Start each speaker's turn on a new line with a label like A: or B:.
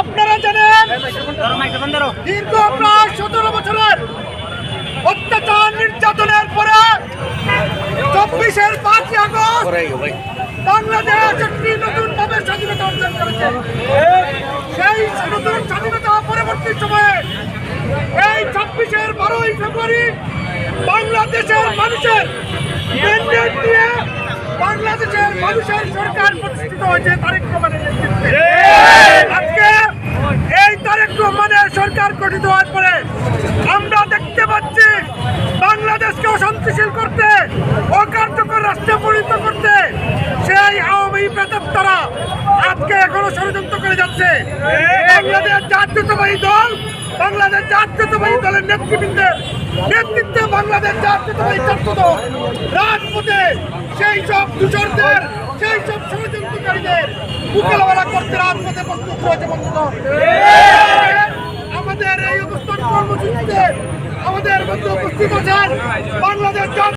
A: আপনারা জানেন দীর্ঘ প্রায় 17 বছরের অত্যাচার নির্যাতনের পরে 24-এর 5ই আগস্ট বাংলাদেশ একটি নতুন ভাবে স্বাধীনতা অর্জন করেছে। সেই নতুন স্বাধীনতা পরবর্তী সময়ে এই 26-এর 12ই ফেব্রুয়ারি বাংলাদেশের মানুষের ম্যান্ডেট দিয়ে বাংলাদেশের মানুষের সরকার প্রতিষ্ঠিত হয়েছে তারেক রহমানের নেতৃত্বে। আজকে এই তারেক রহমানের সরকার গঠিত হওয়ার পরে আমরা দেখতে পাচ্ছি বাংলাদেশকে অশান্তিশীল করতে, অকার্যকর রাষ্ট্রে পরিণত করতে সেই আওয়ামী প্রেতাত্মারা আজকে এখনো ষড়যন্ত্র করে যাচ্ছে। বাংলাদেশ জাতীয়তাবাদী দল, বাংলাদেশ জাতীয়তাবাদী দলের নেতৃবৃন্দের নেতৃত্বে বাংলাদেশ জাতীয়তাবাদী ছাত্র দল রাজপথে সেই সব দূষণদের, সেই সব ষড়যন্ত্রকারীদের মোকাবেলা করতে রাজপথে প্রস্তুত রয়েছে। বন্ধুগণ, আমাদের এই অবস্থান কর্মসূচিতে আমাদের মধ্যে উপস্থিত আছেন বাংলাদেশ